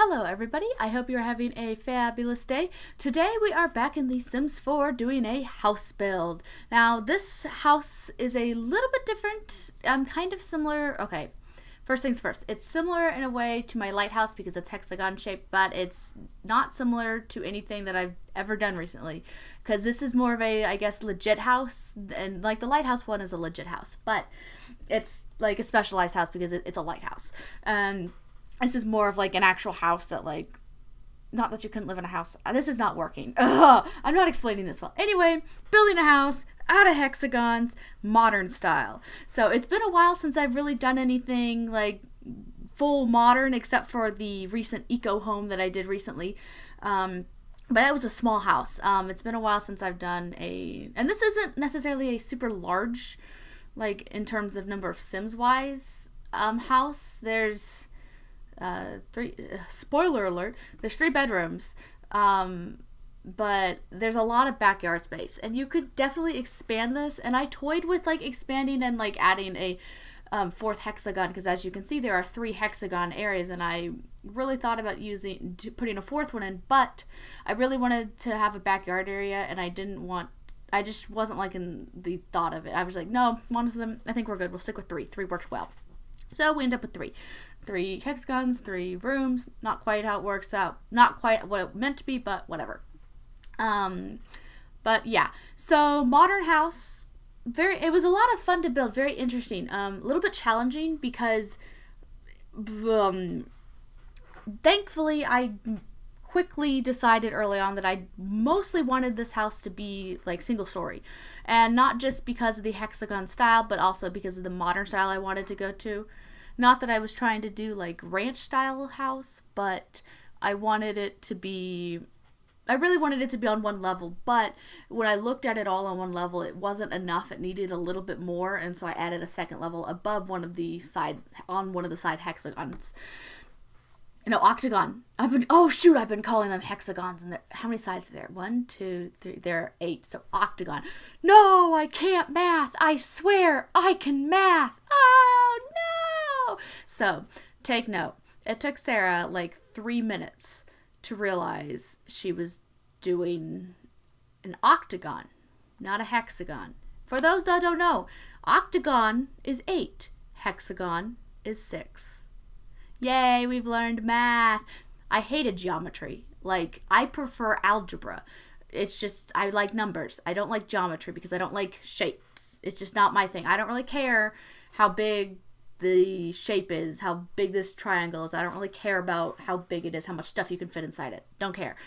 Hello everybody, I hope you're having a fabulous day. Today we are back in The Sims 4 doing a house build. Now this house is a little bit different, kind of similar, okay, first things first, it's similar in a way to my lighthouse because it's hexagon shaped, but it's not similar to anything that I've ever done recently because this is more of a, I guess, legit house, and like the lighthouse one is a legit house, but it's like a specialized house because it's a lighthouse. This is more of like an actual house that like, not that you couldn't live in a house. This is not working. Ugh, I'm not explaining this well. Anyway, building a house out of hexagons, modern style. So it's been a while since I've really done anything like full modern except for the recent eco home that I did recently. But that was a small house. It's been a while since I've done and this isn't necessarily a super large, like in terms of number of Sims wise, house. There's spoiler alert, there's 3 bedrooms, but there's a lot of backyard space and you could definitely expand this, and I toyed with like expanding and like adding a 4th hexagon because as you can see there are 3 hexagon areas, and I really thought about putting a 4th one in, but I really wanted to have a backyard area and I just wasn't liking the thought of it. I was like, no, one of them, I think we're good, we'll stick with 3 works well. So we end up with 3 hexagons, 3 rooms. Not quite how it works out. Not quite what it meant to be, but whatever. But yeah. So modern house. It was a lot of fun to build. Very interesting. A little bit challenging because, thankfully, I quickly decided early on that I mostly wanted this house to be like single story, and not just because of the hexagon style, but also because of the modern style I wanted to go to. Not that I was trying to do like ranch style house, but I really wanted it to be on one level, but when I looked at it all on one level, it wasn't enough. It needed a little bit more, and so I added a second level above one of the side hexagons. Octagon. I've been calling them hexagons. And how many sides are there? 1, 2, 3. There are 8. So octagon. No, I can't math. I swear I can math. Oh no. So take note. It took Sarah like 3 minutes to realize she was doing an octagon, not a hexagon. For those that don't know, octagon is 8. Hexagon is 6. Yay, we've learned math. I hated geometry. Like, I prefer algebra. It's just, I like numbers. I don't like geometry because I don't like shapes. It's just not my thing. I don't really care how big the shape is, how big this triangle is. I don't really care about how big it is, how much stuff you can fit inside it. Don't care.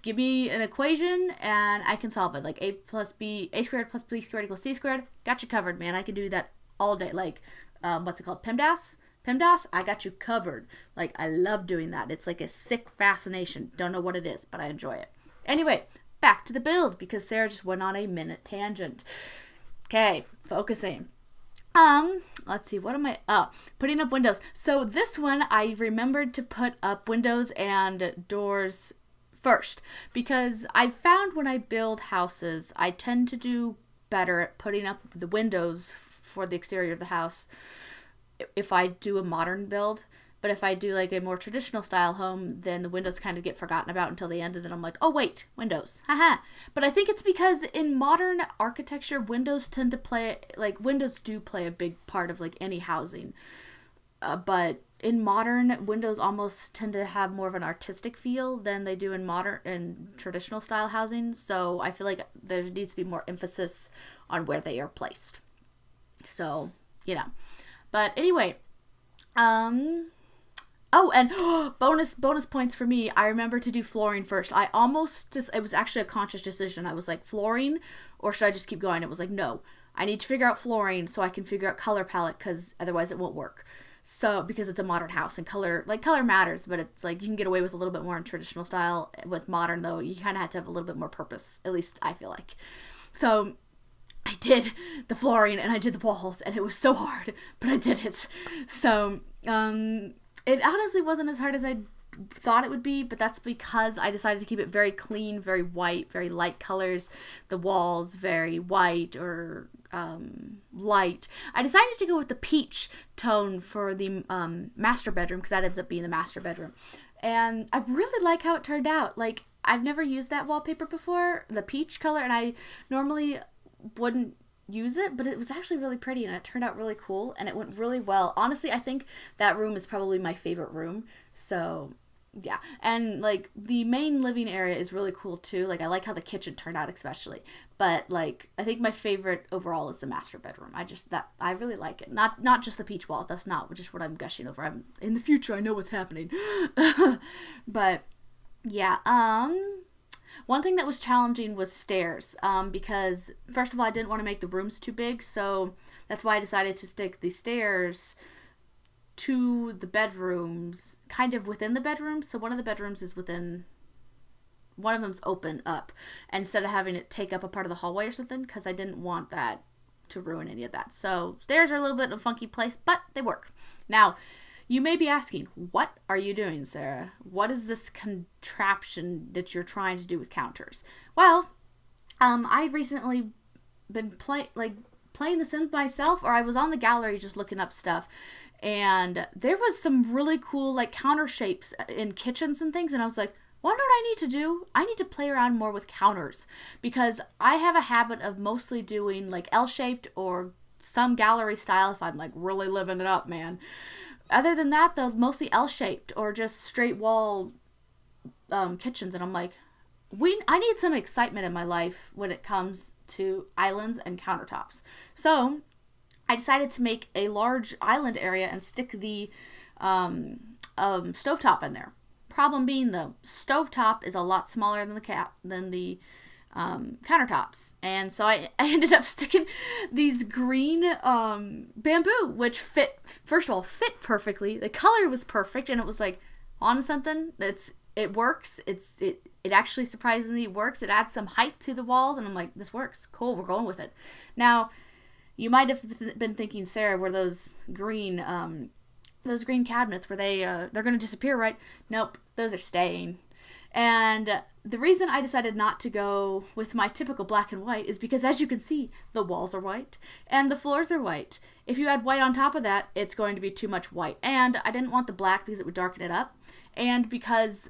Give me an equation and I can solve it. Like a squared plus b squared equals c squared. Got you covered, man. I can do that all day. Like, what's it called? PEMDAS? PEMDAS, I got you covered. Like, I love doing that. It's like a sick fascination. Don't know what it is, but I enjoy it. Anyway, back to the build because Sarah just went on a minute tangent. Okay, focusing. Let's see, what am I, putting up windows. So this one, I remembered to put up windows and doors first because I found when I build houses, I tend to do better at putting up the windows for the exterior of the house if I do a modern build. But if I do like a more traditional style home, then the windows kind of get forgotten about until the end, and then I'm like, oh wait, windows, haha. But I think it's because in modern architecture, windows do play a big part of like any housing. But in modern, windows almost tend to have more of an artistic feel than they do in modern and traditional style housing. So I feel like there needs to be more emphasis on where they are placed. So, But anyway, and bonus points for me. I remember to do flooring first. It was actually a conscious decision. I was like, flooring, or should I just keep going? It was like, no, I need to figure out flooring so I can figure out color palette because otherwise it won't work. So, because it's a modern house and color matters, but it's like you can get away with a little bit more in traditional style. With modern though, you kind of have to have a little bit more purpose, at least I feel like. So I did the flooring and I did the walls, and it was so hard, but I did it. So, it honestly wasn't as hard as I thought it would be, but that's because I decided to keep it very clean, very white, very light colors. The walls very white or light. I decided to go with the peach tone for the master bedroom because that ends up being the master bedroom. And I really like how it turned out. Like, I've never used that wallpaper before, the peach color, and I normally wouldn't use it, but it was actually really pretty and it turned out really cool and it went really well. Honestly, I think that room is probably my favorite room. So yeah, and like the main living area is really cool too. Like, I like how the kitchen turned out especially, but like I think my favorite overall is the master bedroom. I really like it. Not just the peach walls. That's not just what I'm gushing over. I'm in the future. I know what's happening. But yeah, one thing that was challenging was stairs, because first of all, I didn't want to make the rooms too big, so that's why I decided to stick the stairs to the bedrooms, kind of within the bedrooms. So one of the bedrooms is within, one of them's open up, instead of having it take up a part of the hallway or something, because I didn't want that to ruin any of that. So stairs are a little bit of a funky place, but they work. Now, you may be asking, what are you doing, Sarah? What is this contraption that you're trying to do with counters? Well, I recently been playing The Sims myself, or I was on the gallery just looking up stuff, and there was some really cool like counter shapes in kitchens and things, and I was like, what do I need to do? I need to play around more with counters, because I have a habit of mostly doing like L-shaped or some gallery style if I'm like really living it up, man. Other than that, though, mostly L-shaped or just straight wall kitchens. And I'm like, I need some excitement in my life when it comes to islands and countertops. So I decided to make a large island area and stick the stovetop in there. Problem being, the stovetop is a lot smaller than the countertops, and so I ended up sticking these green bamboo, which fit perfectly. The color was perfect, and it was like, on something, it works. It actually surprisingly works. It adds some height to the walls, and I'm like, this works. Cool, we're going with it. Now, you might have been thinking, Sarah, were those green cabinets, were they're going to disappear, right? Nope, those are staying. And the reason I decided not to go with my typical black and white is because, as you can see, the walls are white and the floors are white. If you add white on top of that, it's going to be too much white. And I didn't want the black because it would darken it up. And because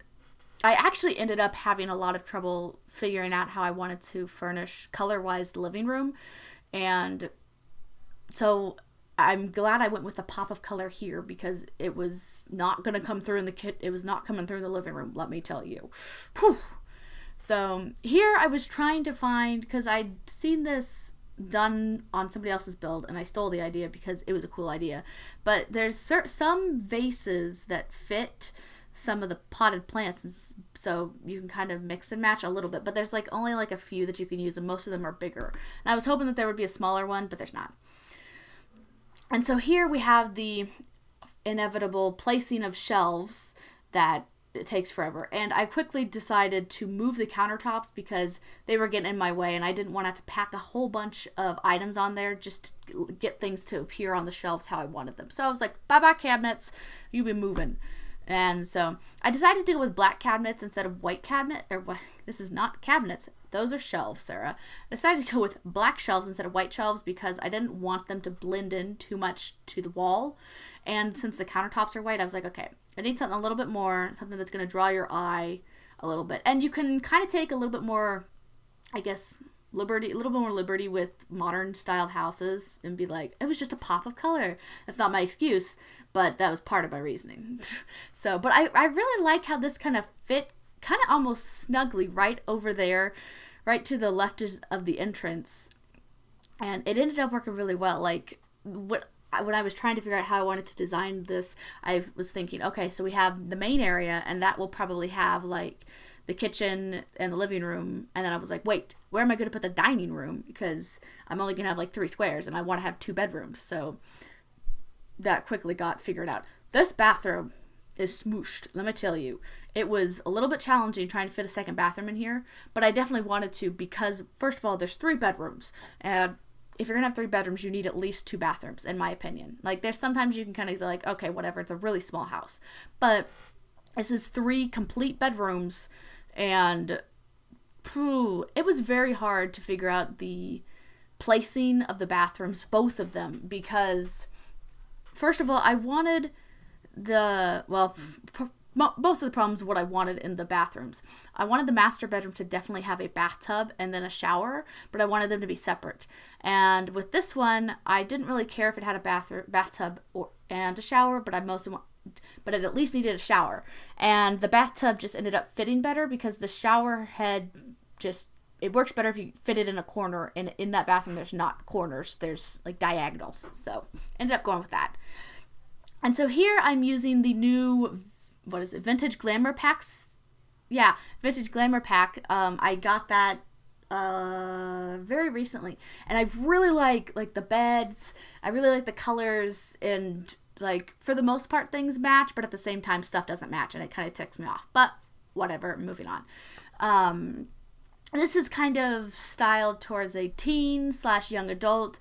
I actually ended up having a lot of trouble figuring out how I wanted to furnish color-wise the living room. And so I'm glad I went with the pop of color here, because it was not going to come through in the kit. It was not coming through the living room, let me tell you. Whew. So here I was trying to find, because I'd seen this done on somebody else's build, and I stole the idea because it was a cool idea. But there's some vases that fit some of the potted plants, and so you can kind of mix and match a little bit. But there's like only like a few that you can use, and most of them are bigger. And I was hoping that there would be a smaller one, but there's not. And so here we have the inevitable placing of shelves that it takes forever. And I quickly decided to move the countertops because they were getting in my way, and I didn't want to have to pack a whole bunch of items on there just to get things to appear on the shelves how I wanted them. So I was like, bye-bye cabinets, you be moving. And so I decided to go with black cabinets instead of white cabinet, or what? This is not cabinets. Those are shelves, Sarah. I decided to go with black shelves instead of white shelves because I didn't want them to blend in too much to the wall. And since the countertops are white, I was like, okay, I need something a little bit more, something that's going to draw your eye a little bit. And you can kind of take a little bit more, I guess, a little bit more liberty with modern styled houses and be like, it was just a pop of color. That's not my excuse, but that was part of my reasoning. So, but I really like how this kind of fit kind of almost snugly right over there, right to the left of the entrance. And it ended up working really well. Like, when I was trying to figure out how I wanted to design this, I was thinking, okay, so we have the main area, and that will probably have like the kitchen and the living room. And then I was like, wait, where am I going to put the dining room? Because I'm only going to have like 3 squares, and I want to have 2 bedrooms. So that quickly got figured out. This bathroom is smooshed, let me tell you. It was a little bit challenging trying to fit a second bathroom in here, but I definitely wanted to, because first of all, there's 3 bedrooms, and if you're gonna have 3 bedrooms, you need at least 2 bathrooms, in my opinion. Like, there's sometimes you can kind of like, okay, whatever, it's a really small house, but This is 3 complete bedrooms, and it was very hard to figure out the placing of the bathrooms, both of them, because first of all, I wanted most of the problems what I wanted in the bathrooms. I wanted the master bedroom to definitely have a bathtub and then a shower, but I wanted them to be separate. And with this one, I didn't really care if it had a bathtub and a shower, but but it at least needed a shower. And the bathtub just ended up fitting better because the shower head it works better if you fit it in a corner, and in that bathroom there's not corners, there's like diagonals. So ended up going with that. And so here I'm using the new, Vintage Glamour Packs? Yeah, Vintage Glamour Pack. I got that very recently, and I really like the beds. I really like the colors, and like for the most part things match, but at the same time stuff doesn't match, and it kind of ticks me off. But whatever, moving on. This is kind of styled towards a teen/young adult,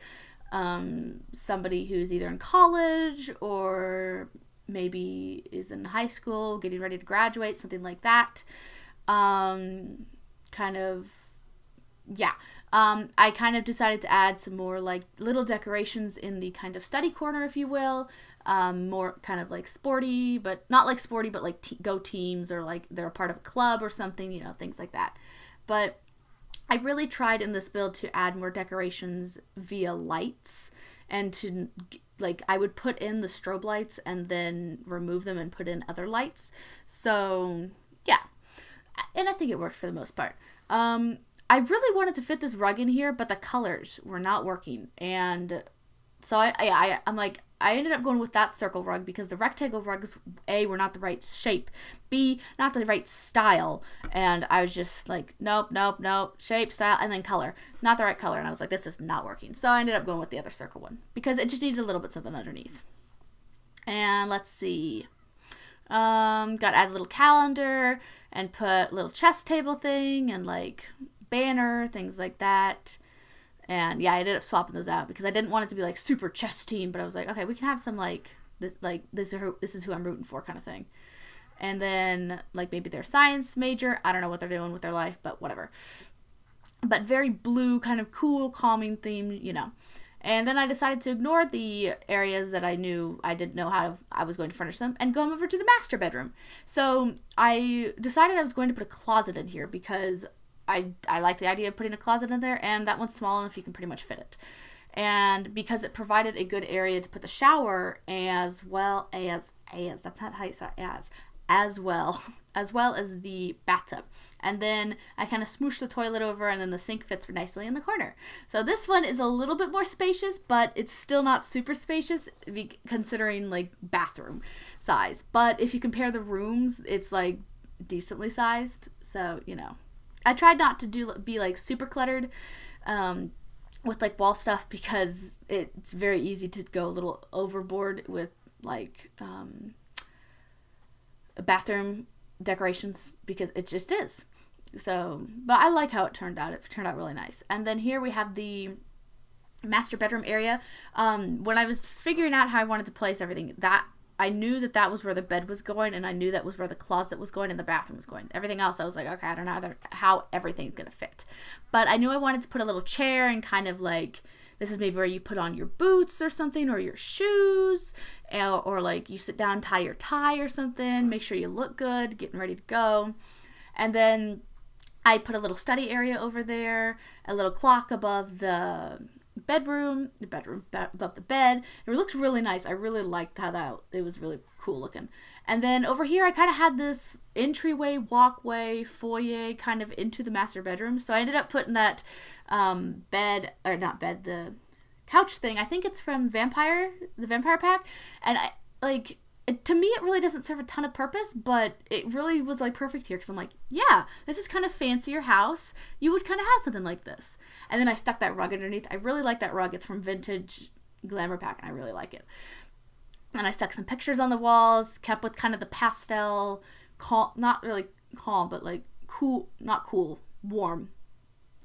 somebody who's either in college or maybe is in high school, getting ready to graduate, something like that. I kind of decided to add some more like little decorations in the kind of study corner, if you will. More kind of like sporty, but not like sporty, but like go teams, or like they're a part of a club or something, things like that. But I really tried in this build to add more decorations via lights, and to I would put in the strobe lights and then remove them and put in other lights. So yeah, and I think it worked for the most part. I really wanted to fit this rug in here, but the colors were not working, and so I'm like, I ended up going with that circle rug because the rectangle rugs, A, were not the right shape, B, not the right style, and I was just like, nope, shape, style, and then color. Not the right color, and I was like, this is not working. So I ended up going with the other circle one because it just needed a little bit something underneath. And let's see. Got to add a little calendar and put a little chest table thing and like banner, things like that. And yeah, I ended up swapping those out because I didn't want it to be like super chest team, but I was like, okay, we can have some this is who I'm rooting for kind of thing. And then like maybe they're science major. I don't know what they're doing with their life, but whatever. But very blue, kind of cool, calming theme, And then I decided to ignore the areas that I knew I didn't know how I was going to furnish them and go over to the master bedroom. So I decided I was going to put a closet in here because I like the idea of putting a closet in there, and that one's small enough you can pretty much fit it. And because it provided a good area to put the shower as well as the bathtub. And then I kind of smooshed the toilet over, and then the sink fits nicely in the corner. So this one is a little bit more spacious, but it's still not super spacious considering like bathroom size. But if you compare the rooms, it's like decently sized. So, I tried not to be like super cluttered with like wall stuff because it's very easy to go a little overboard with like bathroom decorations because it just is. So, but I like how it turned out. It turned out really nice. And then here we have the master bedroom area. When I was figuring out how I wanted to place everything, I knew that was where the bed was going, and I knew that was where the closet was going and the bathroom was going. Everything else, I was like, okay, I don't know how everything's going to fit. But I knew I wanted to put a little chair and kind of like, this is maybe where you put on your boots or something, or your shoes, or like you sit down, tie your tie or something, make sure you look good, getting ready to go. And then I put a little study area over there, a little clock above the bedroom above the bed. It looks really nice. I really liked how it was really cool looking. And then over here I kind of had this entryway, walkway, foyer kind of into the master bedroom. So I ended up putting that the couch thing. I think it's from the Vampire Pack, and to me it really doesn't serve a ton of purpose, but it really was like perfect here because I'm like, yeah, this is kind of fancier house. You would kind of have something like this. And then I stuck that rug underneath. I really like that rug. It's from Vintage Glamour Pack, and I really like it. And I stuck some pictures on the walls, kept with kind of the pastel, not really calm, but like cool, not cool, warm,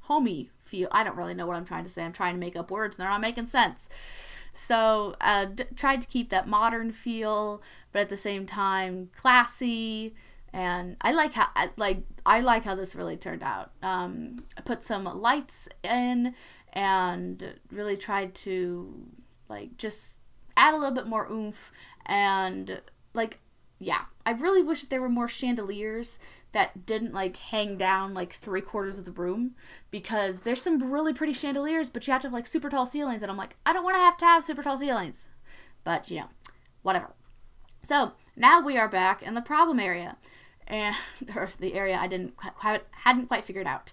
homey feel. I don't really know what I'm trying to say. I'm trying to make up words and they're not making sense. So tried to keep that modern feel, but at the same time classy. And I like how this really turned out. I put some lights in and really tried to like just add a little bit more oomph. And like, yeah, I really wish that there were more chandeliers that didn't like hang down like 3/4 of the room, because there's some really pretty chandeliers, but you have to have like super tall ceilings, and I'm like, I don't want to have super tall ceilings, but whatever. So now we are back in the problem area, and or the area I hadn't quite figured out.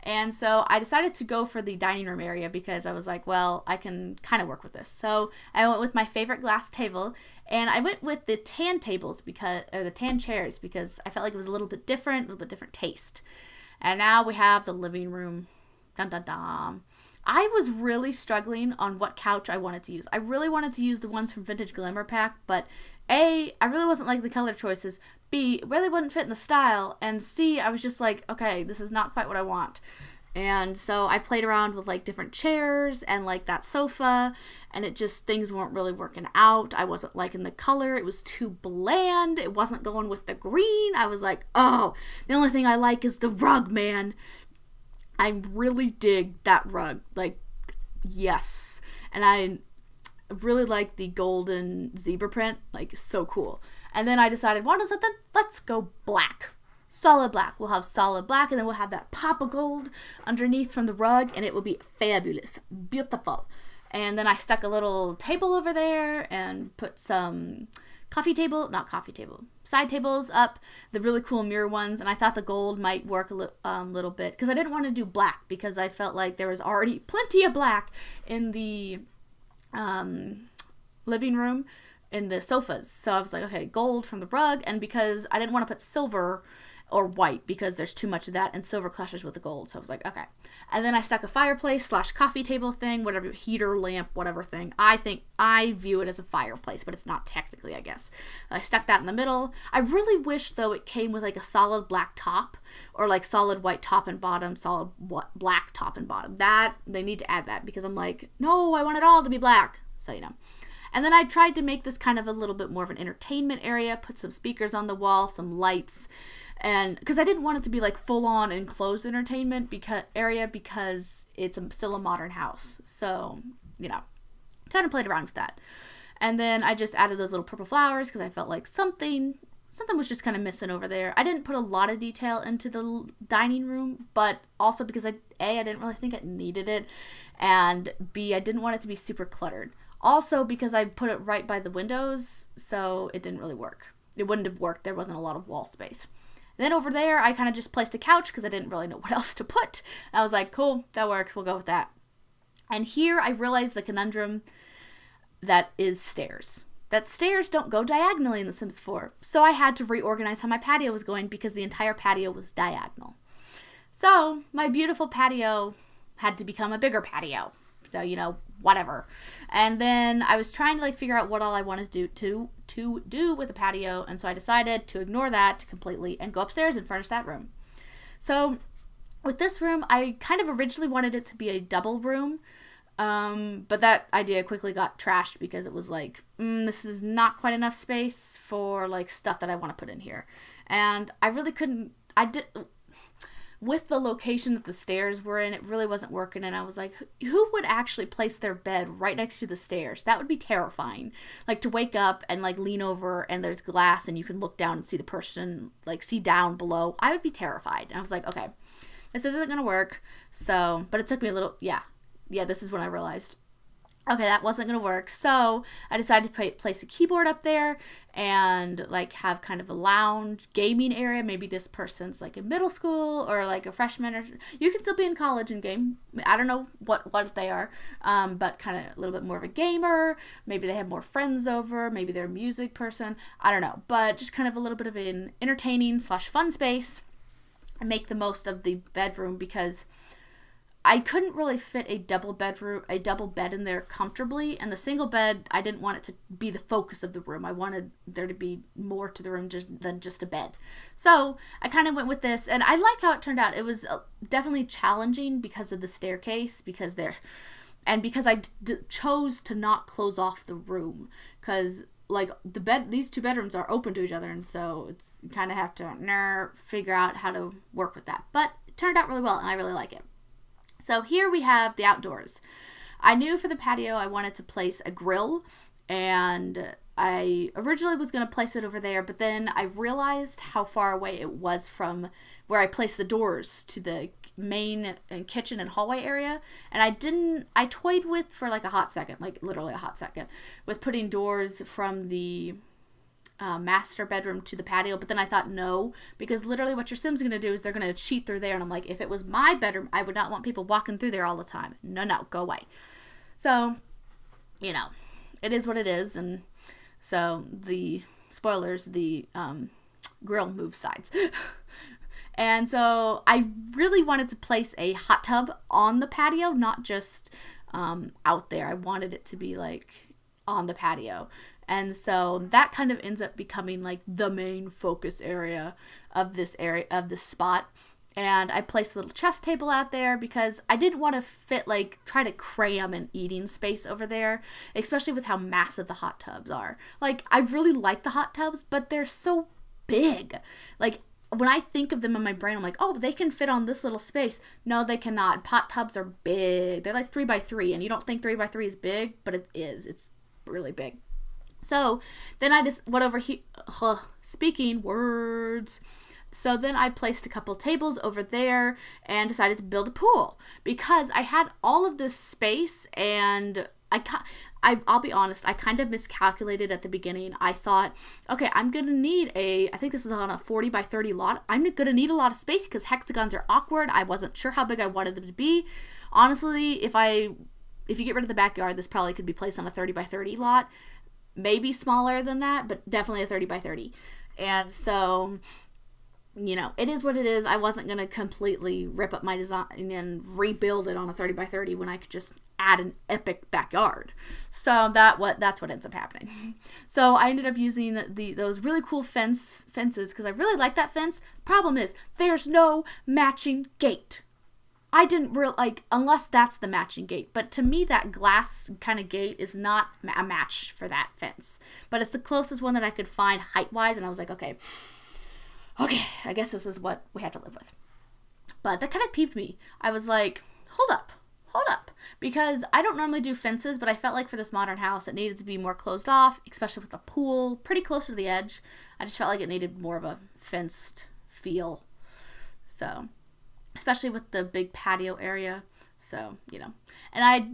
And so I decided to go for the dining room area because I was like, well, I can kind of work with this. So I went with my favorite glass table, and I went with the tan tables the tan chairs, because I felt like it was a little bit different taste. And now we have the living room. Dun dun dun. I was really struggling on what couch I wanted to use. I really wanted to use the ones from Vintage Glamour Pack, but A, I really wasn't liking the color choices. B, it really wouldn't fit in the style. And C, I was just like, okay, this is not quite what I want. And so I played around with like different chairs and like that sofa, and things weren't really working out. I wasn't liking the color. It was too bland. It wasn't going with the green. I was like, oh, the only thing I like is the rug, man. I really dig that rug. Like, yes. And I really like the golden zebra print. Like, so cool. And then I decided, what is it then? Let's go black. Solid black. We'll have solid black, and then we'll have that pop of gold underneath from the rug, and it will be fabulous. Beautiful. And then I stuck a little table over there and put some side tables up, the really cool mirror ones, and I thought the gold might work a little bit, because I didn't want to do black, because I felt like there was already plenty of black in the living room, in the sofas. So I was like, okay, gold from the rug, and because I didn't want to put silver or white, because there's too much of that, and silver clashes with the gold. So I was like, okay. And then I stuck a fireplace / coffee table thing, whatever, heater, lamp, whatever thing. I view it as a fireplace, but it's not technically, I guess. I stuck that in the middle. I really wish, though, it came with like a solid black top, or like solid white top and bottom, solid black top and bottom. That, they need to add that, because I'm like, no, I want it all to be black. So, And then I tried to make this kind of a little bit more of an entertainment area, put some speakers on the wall, some lights, and because I didn't want it to be like full-on enclosed entertainment because it's still a modern house. So, kind of played around with that. And then I just added those little purple flowers because I felt like something was just kind of missing over there. I didn't put a lot of detail into the dining room, but also because I didn't really think it needed it, and B, I didn't want it to be super cluttered. Also because I put it right by the windows, so it didn't really work. It wouldn't have worked. There wasn't a lot of wall space. Then over there, I kind of just placed a couch because I didn't really know what else to put. And I was like, cool, that works. We'll go with that. And here I realized the conundrum that is stairs. That stairs don't go diagonally in The Sims 4. So I had to reorganize how my patio was going, because the entire patio was diagonal. So my beautiful patio had to become a bigger patio. So, whatever. And then I was trying to like figure out what all I wanted to do with the patio, and so I decided to ignore that completely and go upstairs and furnish that room. So with this room, I kind of originally wanted it to be a double room, but that idea quickly got trashed because it was like, this is not quite enough space for like stuff that I want to put in here. And I really couldn't, with the location that the stairs were in, it really wasn't working, and I was like, who would actually place their bed right next to the stairs? That would be terrifying. Like, to wake up and like lean over and there's glass and you can look down and see the person, like see down below. I would be terrified. And I was like, okay, this isn't gonna work. So, but it took me a little, yeah, this is when I realized, okay, that wasn't going to work. So I decided to place a keyboard up there and like have kind of a lounge gaming area. Maybe this person's like in middle school or like a freshman, or you can still be in college and game. I don't know what they are, but kind of a little bit more of a gamer. Maybe they have more friends over. Maybe they're a music person. I don't know, but just kind of a little bit of an entertaining / fun space, and make the most of the bedroom, because I couldn't really fit a double bed in there comfortably, and the single bed, I didn't want it to be the focus of the room. I wanted there to be more to the room than just a bed. So I kind of went with this, and I like how it turned out. It was definitely challenging because of the staircase, because And because I chose to not close off the room, because like these two bedrooms are open to each other, and so it's you kind of have to figure out how to work with that. But it turned out really well, and I really like it. So here we have the outdoors. I knew for the patio I wanted to place a grill, and I originally was going to place it over there, but then I realized how far away it was from where I placed the doors to the main kitchen and hallway area. And I toyed with for like a hot second, like literally a hot second, with putting doors from the master bedroom to the patio. But then I thought, no, because literally what your Sim's going to do is they're going to cheat through there. And I'm like, if it was my bedroom, I would not want people walking through there all the time. No, go away. So, it is what it is. And so the spoilers, the grill moves sides. And so I really wanted to place a hot tub on the patio, not just out there. I wanted it to be like on the patio. And so that kind of ends up becoming like the main focus area of this spot. And I placed a little chest table out there because I didn't want to try to cram an eating space over there, especially with how massive the hot tubs are. Like, I really like the hot tubs, but they're so big. Like, when I think of them in my brain, I'm like, oh, they can fit on this little space. No, they cannot. Hot tubs are big. They're like 3x3, and you don't think 3x3 is big, but it is. It's really big. So then I just went over here, speaking words. So then I placed a couple tables over there and decided to build a pool because I had all of this space, and I'll be honest, I kind of miscalculated at the beginning. I thought, okay, I'm going to need I think this is on a 40 by 30 lot. I'm going to need a lot of space because hexagons are awkward. I wasn't sure how big I wanted them to be. Honestly, if you get rid of the backyard, this probably could be placed on a 30 by 30 lot. Maybe smaller than that, but definitely a 30 by 30. And so, it is what it is. I wasn't going to completely rip up my design and rebuild it on a 30 by 30 when I could just add an epic backyard. So that's what ends up happening. So I ended up using those really cool fences because I really like that fence. Problem is, there's no matching gate. I didn't unless that's the matching gate. But to me, that glass kind of gate is not a match for that fence. But it's the closest one that I could find height-wise, and I was like, okay, I guess this is what we have to live with. But that kind of peeved me. I was like, hold up. Because I don't normally do fences, but I felt like for this modern house, it needed to be more closed off, especially with the pool pretty close to the edge. I just felt like it needed more of a fenced feel. So, especially with the big patio area. So, And I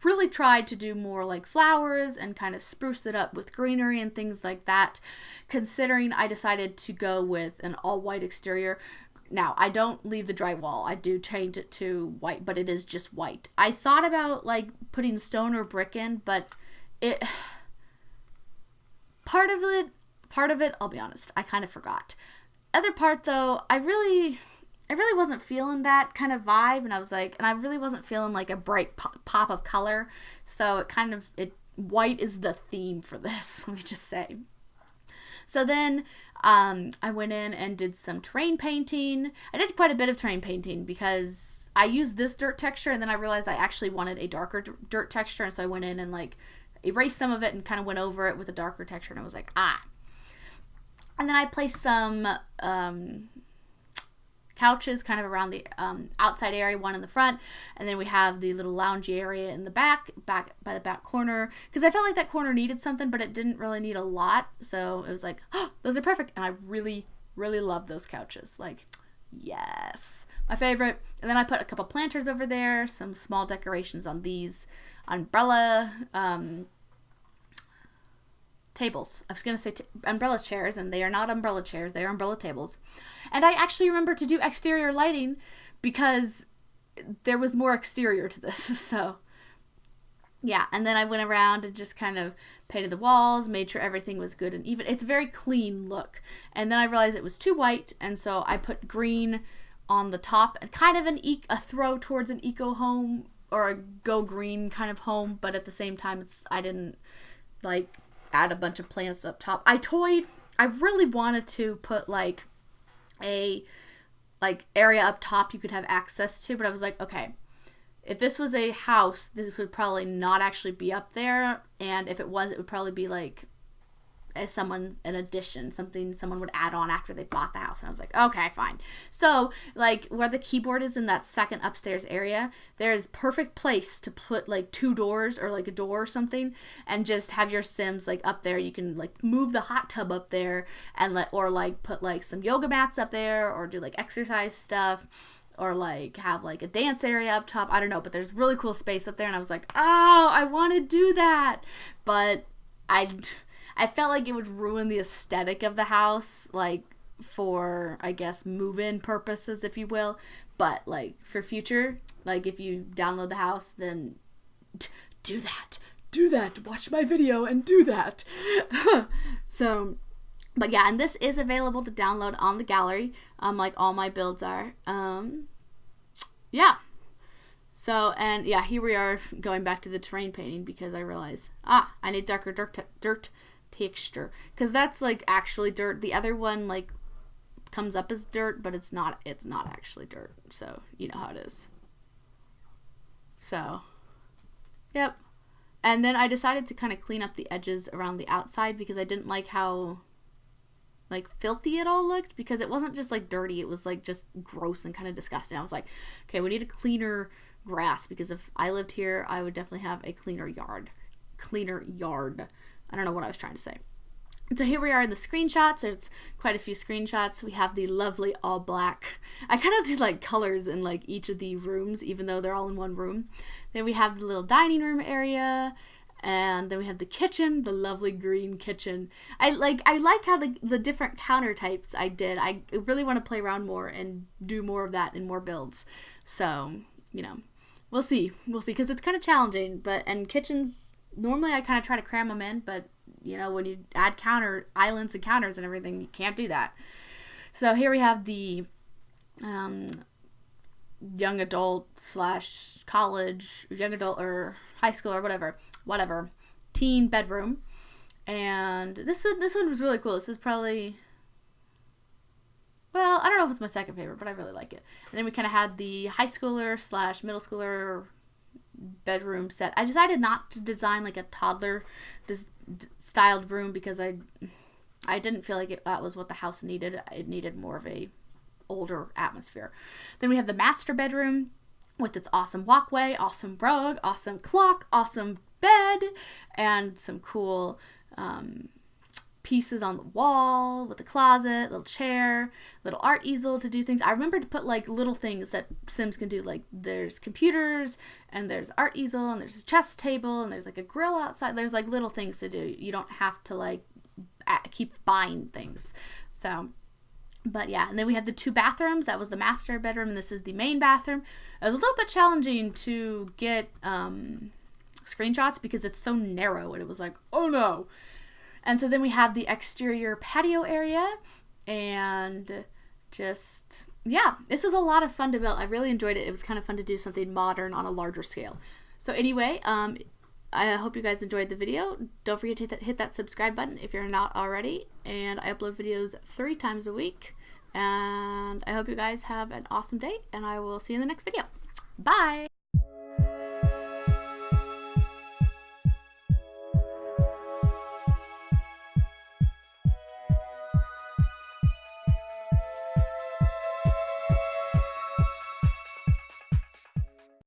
really tried to do more like flowers and kind of spruce it up with greenery and things like that, considering I decided to go with an all-white exterior. Now, I don't leave the drywall. I do change it to white, but it is just white. I thought about like putting stone or brick in, but part of it, I'll be honest, I kind of forgot. Other part though, I really wasn't feeling that kind of vibe, and I really wasn't feeling like a bright pop of color. So white is the theme for this, let me just say. So then I went in and did some terrain painting. I did quite a bit of terrain painting because I used this dirt texture, and then I realized I actually wanted a darker dirt texture, and so I went in and like erased some of it and kind of went over it with a darker texture, and I was like, And then I placed some couches kind of around the outside area, one in the front, and then we have the little loungy area in the back by the back corner, because I felt like that corner needed something, but it didn't really need a lot. So it was like, oh, those are perfect, and I really love those couches. Like, yes, my favorite. And then I put a couple planters over there, some small decorations on these umbrella tables. I was going to say umbrella chairs, and they are not umbrella chairs. They are umbrella tables. And I actually remember to do exterior lighting because there was more exterior to this. So, yeah. And then I went around and just kind of painted the walls, made sure everything was good and even. It's a very clean look. And then I realized it was too white, and so I put green on the top and kind of a throw towards an eco home or a go green kind of home. But at the same time, I didn't like add a bunch of plants up top. I really wanted to put like a area up top you could have access to, but I was like, okay, if this was a house, this would probably not actually be up there, and if it was, it would probably be like an addition, something someone would add on after they bought the house. And I was like, okay, fine. So like where the keyboard is in that second upstairs area, there's perfect place to put like 2 doors or like a door or something, and just have your Sims like up there. You can like move the hot tub up there and or like put like some yoga mats up there, or do like exercise stuff, or like have like a dance area up top. I don't know, but there's really cool space up there, and I was like, oh, I want to do that. But I felt like it would ruin the aesthetic of the house, like for, I guess, move-in purposes, if you will. But like for future, like if you download the house, then do that, watch my video and do that. So, but yeah, and this is available to download on the gallery, like all my builds are. Yeah. So, and yeah, here we are going back to the terrain painting, because I realized, I need darker dirt texture, because that's like actually dirt. The other one like comes up as dirt, but it's not actually dirt. So you know how it is. So yep. And then I decided to kind of clean up the edges around the outside, because I didn't like how like filthy it all looked, because it wasn't just like dirty, it was like just gross and kind of disgusting. I was like, okay, we need a cleaner grass, because if I lived here, I would definitely have a cleaner yard. I don't know what I was trying to say. So here we are in the screenshots. There's quite a few screenshots. We have the lovely all black. I kind of did like colors in like each of the rooms, even though they're all in one room. Then we have the little dining room area, and then we have the kitchen, the lovely green kitchen. I like how the different counter types I did. I really want to play around more and do more of that in more builds. So, you know, we'll see, because it's kind of challenging. And kitchens, normally I kind of try to cram them in, but you know, when you add islands and counters and everything, you can't do that. So here we have the young adult / college, young adult or high school or whatever, teen bedroom. And this one was really cool. This is probably, well, I don't know if it's my second favorite, but I really like it. And then we kind of had the high schooler / middle schooler bedroom set. I decided not to design like a toddler styled room, because I didn't feel like that was what the house needed. It needed more of a older atmosphere. Then we have the master bedroom with its awesome walkway, awesome rug, awesome clock, awesome bed, and some cool pieces on the wall with a closet, little chair, little art easel to do things. I remember to put like little things that Sims can do, like there's computers, and there's art easel, and there's a chess table, and there's like a grill outside. There's like little things to do. You don't have to like keep buying things. So, but yeah, and then we have the 2 bathrooms. That was the master bedroom, and this is the main bathroom. It was a little bit challenging to get screenshots, because it's so narrow, and it was like, oh no. And so then we have the exterior patio area, and just, yeah, this was a lot of fun to build. I really enjoyed it. It was kind of fun to do something modern on a larger scale. So anyway, I hope you guys enjoyed the video. Don't forget to hit that subscribe button if you're not already. And I upload videos 3 times a week. And I hope you guys have an awesome day, and I will see you in the next video. Bye!